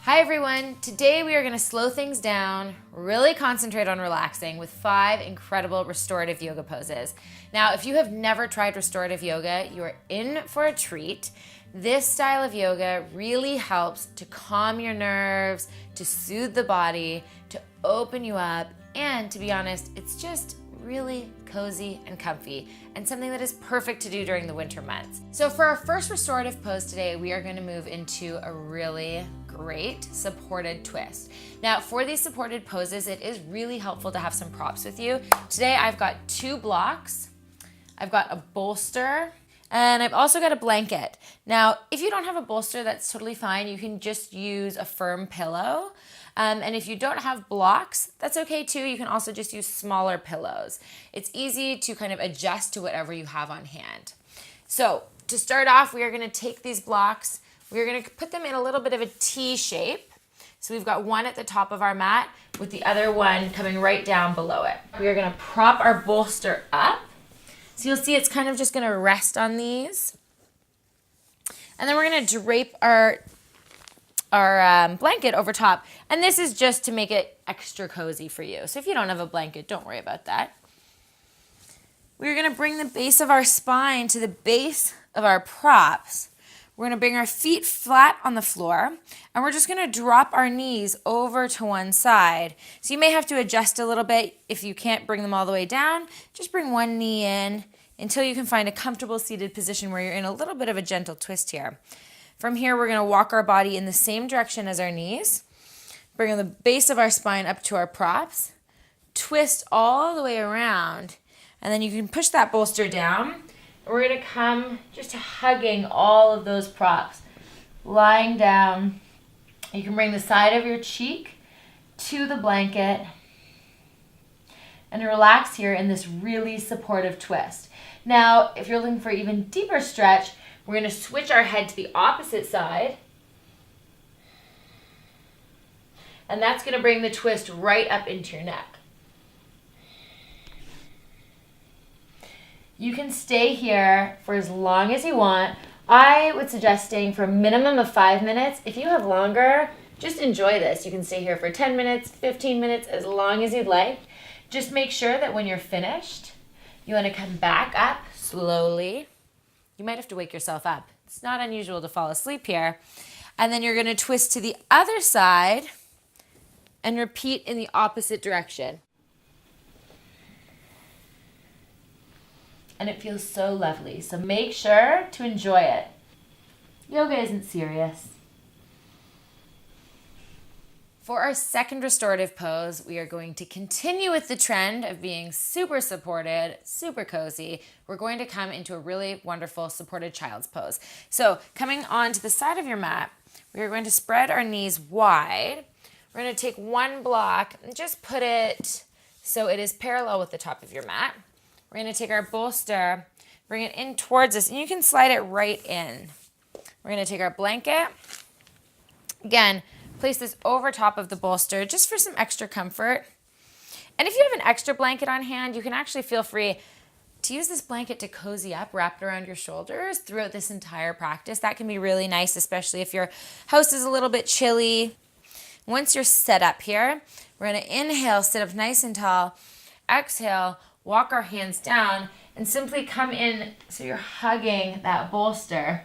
Hi everyone, today we are going to slow things down, really concentrate on relaxing with 5 incredible restorative yoga poses. Now, if you have never tried restorative yoga, you are in for a treat. This style of yoga really helps to calm your nerves, to soothe the body, to open you up, and to be honest, it's just really cozy and comfy and something that is perfect to do during the winter months. So for our first restorative pose today, we are going to move into a really great supported twist. Now for these supported poses, it is really helpful to have some props with you. Today I've got 2 blocks, I've got a bolster, and I've also got a blanket. Now, if you don't have a bolster, that's totally fine. You can just use a firm pillow. And if you don't have blocks, that's okay too. You can also just use smaller pillows. It's easy to kind of adjust to whatever you have on hand. So to start off, we are gonna take these blocks, we're gonna put them in a little bit of a T shape. So we've got one at the top of our mat with the other one coming right down below it. We are gonna prop our bolster up. So you'll see it's kind of just gonna rest on these. And then we're gonna drape our blanket over top. And this is just to make it extra cozy for you. So if you don't have a blanket, don't worry about that. We're gonna bring the base of our spine to the base of our props. We're gonna bring our feet flat on the floor, and we're just gonna drop our knees over to one side. So you may have to adjust a little bit. If you can't bring them all the way down, just bring one knee in until you can find a comfortable seated position where you're in a little bit of a gentle twist here. From here, we're gonna walk our body in the same direction as our knees, bring the base of our spine up to our props, twist all the way around, and then you can push that bolster down. We're gonna come just hugging all of those props, lying down. You can bring the side of your cheek to the blanket and relax here in this really supportive twist. Now, if you're looking for even deeper stretch, we're gonna switch our head to the opposite side. And that's gonna bring the twist right up into your neck. You can stay here for as long as you want. I would suggest staying for a minimum of 5 minutes. If you have longer, just enjoy this. You can stay here for 10 minutes, 15 minutes, as long as you'd like. Just make sure that when you're finished, you wanna come back up slowly. You might have to wake yourself up. It's not unusual to fall asleep here. And then you're gonna twist to the other side and repeat in the opposite direction. And it feels so lovely. So make sure to enjoy it. Yoga isn't serious. For our second restorative pose, we are going to continue with the trend of being super supported, super cozy. We're going to come into a really wonderful supported child's pose. So coming onto the side of your mat, we are going to spread our knees wide. We're going to take one block and just put it so it is parallel with the top of your mat. We're going to take our bolster, bring it in towards us, and you can slide it right in. We're going to take our blanket. Again, place this over top of the bolster just for some extra comfort. And if you have an extra blanket on hand, you can actually feel free to use this blanket to cozy up, wrap it around your shoulders throughout this entire practice. That can be really nice, especially if your house is a little bit chilly. Once you're set up here, we're going to inhale, sit up nice and tall. Exhale, walk our hands down and simply come in so you're hugging that bolster.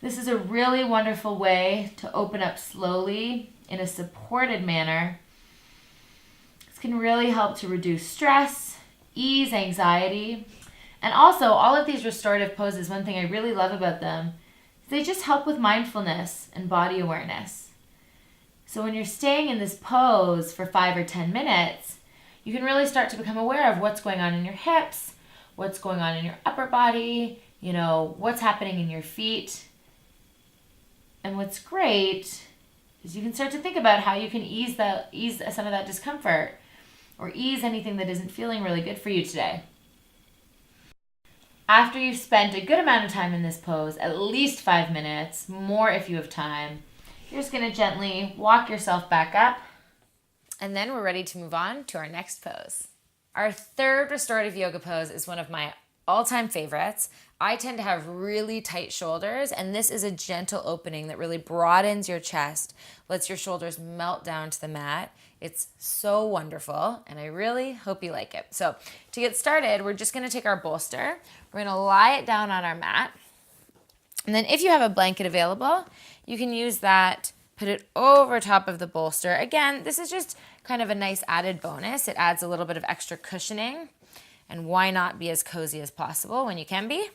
This is a really wonderful way to open up slowly in a supported manner. This can really help to reduce stress, ease anxiety, and also all of these restorative poses, one thing I really love about them is they just help with mindfulness and body awareness. So when you're staying in this pose for 5 or 10 minutes, you can really start to become aware of what's going on in your hips, what's going on in your upper body, what's happening in your feet. And what's great is you can start to think about how you can ease some of that discomfort or ease anything that isn't feeling really good for you today. After you've spent a good amount of time in this pose, at least 5 minutes, more if you have time, you're just going to gently walk yourself back up. And then we're ready to move on to our next pose. Our third restorative yoga pose is one of my all-time favorites. I tend to have really tight shoulders, and this is a gentle opening that really broadens your chest, lets your shoulders melt down to the mat. It's so wonderful, and I really hope you like it. So to get started, we're just gonna take our bolster. We're gonna lie it down on our mat. And then if you have a blanket available, you can use that, put it over top of the bolster. Again, this is just kind of a nice added bonus. It adds a little bit of extra cushioning, and why not be as cozy as possible when you can be?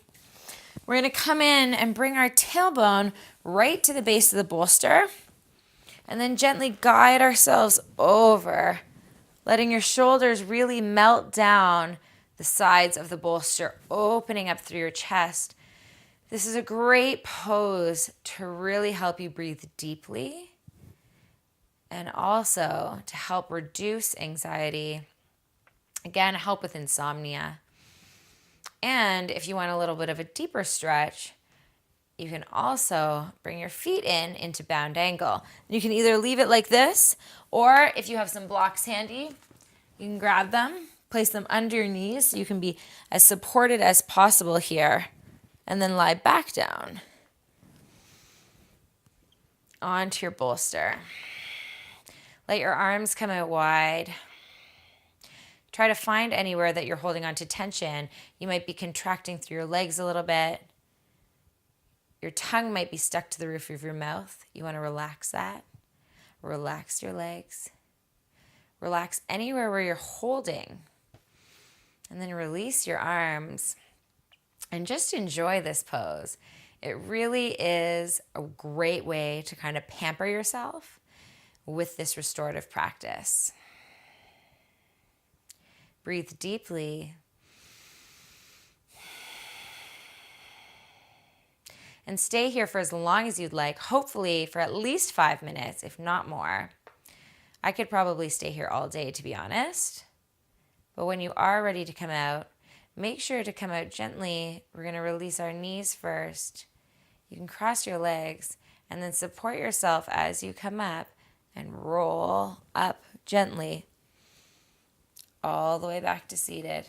We're gonna come in and bring our tailbone right to the base of the bolster, and then gently guide ourselves over, letting your shoulders really melt down the sides of the bolster, opening up through your chest. This is a great pose to really help you breathe deeply and also to help reduce anxiety. Again, help with insomnia. And if you want a little bit of a deeper stretch, you can also bring your feet in into bound angle. You can either leave it like this, or if you have some blocks handy, you can grab them, place them under your knees so you can be as supported as possible here, and then lie back down onto your bolster. Let your arms come out wide. Try to find anywhere that you're holding on to tension. You might be contracting through your legs a little bit. Your tongue might be stuck to the roof of your mouth. You want to relax that. Relax your legs. Relax anywhere where you're holding. And then release your arms. And just enjoy this pose. It really is a great way to kind of pamper yourself with this restorative practice. Breathe deeply. And stay here for as long as you'd like, hopefully for at least 5 minutes, if not more. I could probably stay here all day, to be honest. But when you are ready to come out, make sure to come out gently. We're going to release our knees first. You can cross your legs and then support yourself as you come up and roll up gently all the way back to seated.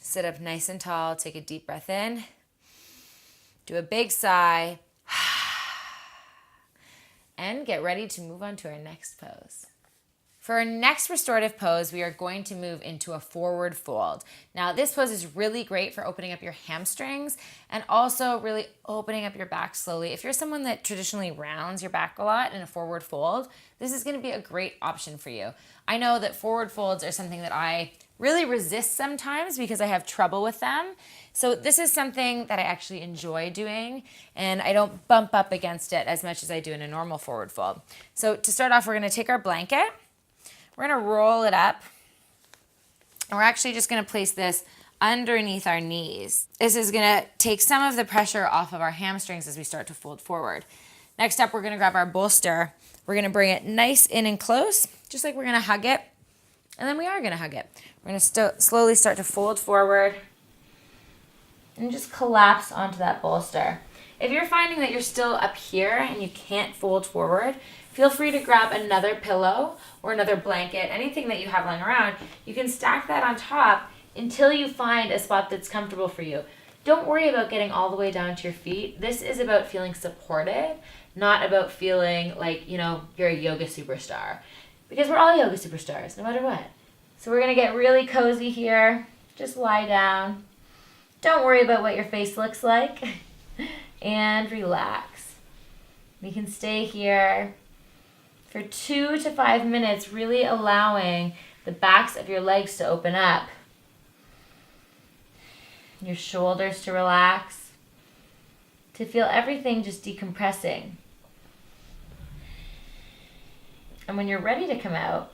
Sit up nice and tall. Take a deep breath in. Do a big sigh. And get ready to move on to our next pose. For our next restorative pose, we are going to move into a forward fold. Now, this pose is really great for opening up your hamstrings and also really opening up your back slowly. If you're someone that traditionally rounds your back a lot in a forward fold, this is going to be a great option for you. I know that forward folds are something that I really resist sometimes because I have trouble with them. So this is something that I actually enjoy doing, and I don't bump up against it as much as I do in a normal forward fold. So to start off, we're going to take our blanket. We're going to roll it up, and we're actually just going to place this underneath our knees. This is going to take some of the pressure off of our hamstrings as we start to fold forward. Next up, we're going to grab our bolster. We're going to bring it nice in and close, just like we're going to hug it, and then we are going to hug it. We're going to slowly start to fold forward and just collapse onto that bolster. If you're finding that you're still up here and you can't fold forward, feel free to grab another pillow or another blanket, anything that you have lying around. You can stack that on top until you find a spot that's comfortable for you. Don't worry about getting all the way down to your feet. This is about feeling supported, not about feeling like, you're a yoga superstar. Because we're all yoga superstars, no matter what. So we're gonna get really cozy here. Just lie down. Don't worry about what your face looks like. And relax. We can stay here for 2 to 5 minutes, really allowing the backs of your legs to open up. Your shoulders to relax. To feel everything just decompressing. And when you're ready to come out,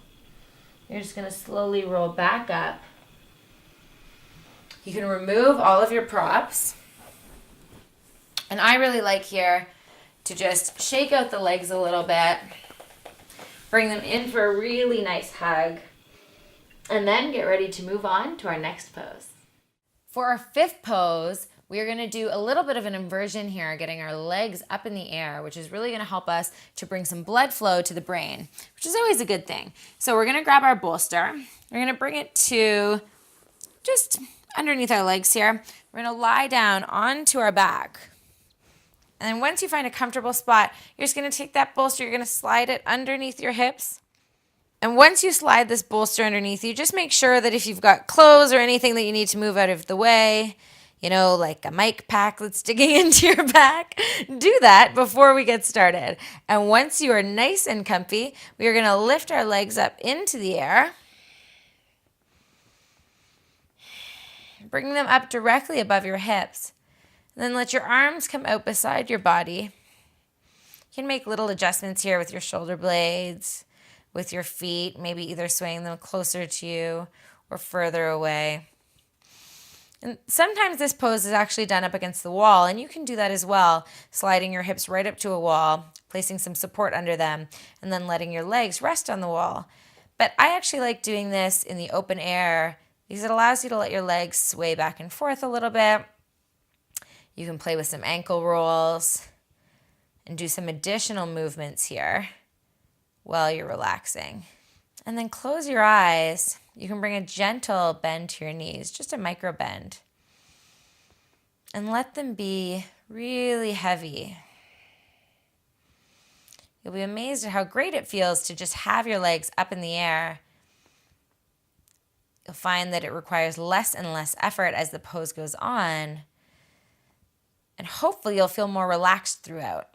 you're just going to slowly roll back up. You can remove all of your props. And I really like here to just shake out the legs a little bit. Bring them in for a really nice hug. And then get ready to move on to our next pose. For our fifth pose, we are going to do a little bit of an inversion here, getting our legs up in the air, which is really going to help us to bring some blood flow to the brain, which is always a good thing. So we're going to grab our bolster. We're going to bring it to just underneath our legs here. We're going to lie down onto our back. And then once you find a comfortable spot, you're just going to take that bolster, you're going to slide it underneath your hips. And once you slide this bolster underneath you, just make sure that if you've got clothes or anything that you need to move out of the way, like a mic pack that's sticking into your back, do that before we get started. And once you are nice and comfy, we are going to lift our legs up into the air. Bring them up directly above your hips. And then let your arms come out beside your body. You can make little adjustments here with your shoulder blades, with your feet, maybe either swaying them closer to you or further away. And sometimes this pose is actually done up against the wall, and you can do that as well, sliding your hips right up to a wall, placing some support under them, and then letting your legs rest on the wall. But I actually like doing this in the open air because it allows you to let your legs sway back and forth a little bit. You can play with some ankle rolls and do some additional movements here while you're relaxing. And then close your eyes. You can bring a gentle bend to your knees, just a micro bend. And let them be really heavy. You'll be amazed at how great it feels to just have your legs up in the air. You'll find that it requires less and less effort as the pose goes on. And hopefully you'll feel more relaxed throughout.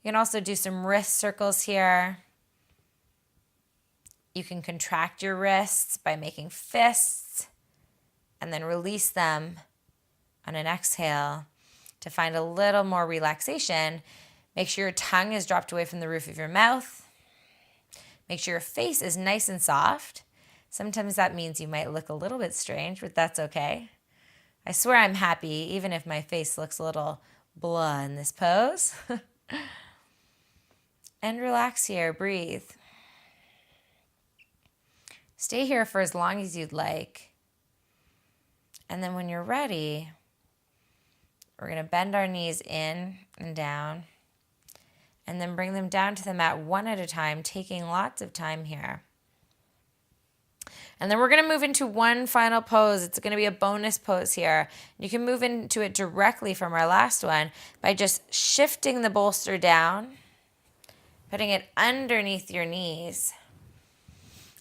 You can also do some wrist circles here. You can contract your wrists by making fists and then release them on an exhale to find a little more relaxation. Make sure your tongue is dropped away from the roof of your mouth. Make sure your face is nice and soft. Sometimes that means you might look a little bit strange, but that's okay. I swear I'm happy even if my face looks a little blah in this pose. And relax here, breathe. Stay here for as long as you'd like. And then when you're ready, we're going to bend our knees in and down, and then bring them down to the mat one at a time, taking lots of time here. And then we're going to move into one final pose. It's going to be a bonus pose here. You can move into it directly from our last one by just shifting the bolster down, putting it underneath your knees,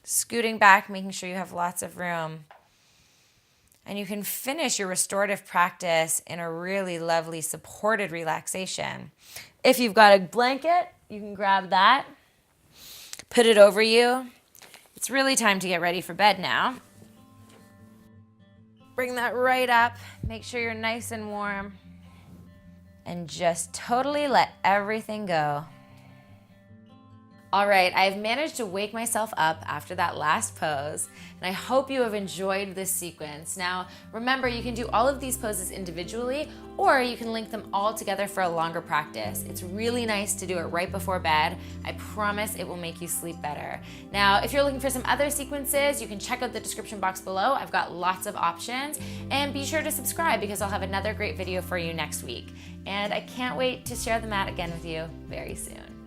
scooting back, making sure you have lots of room. And you can finish your restorative practice in a really lovely supported relaxation. If you've got a blanket, you can grab that, put it over you. It's really time to get ready for bed now. Bring that right up. Make sure you're nice and warm. And just totally let everything go. All right, I've managed to wake myself up after that last pose, and I hope you have enjoyed this sequence. Now, remember, you can do all of these poses individually, or you can link them all together for a longer practice. It's really nice to do it right before bed. I promise it will make you sleep better. Now, if you're looking for some other sequences, you can check out the description box below. I've got lots of options, and be sure to subscribe because I'll have another great video for you next week. And I can't wait to share the mat again with you very soon.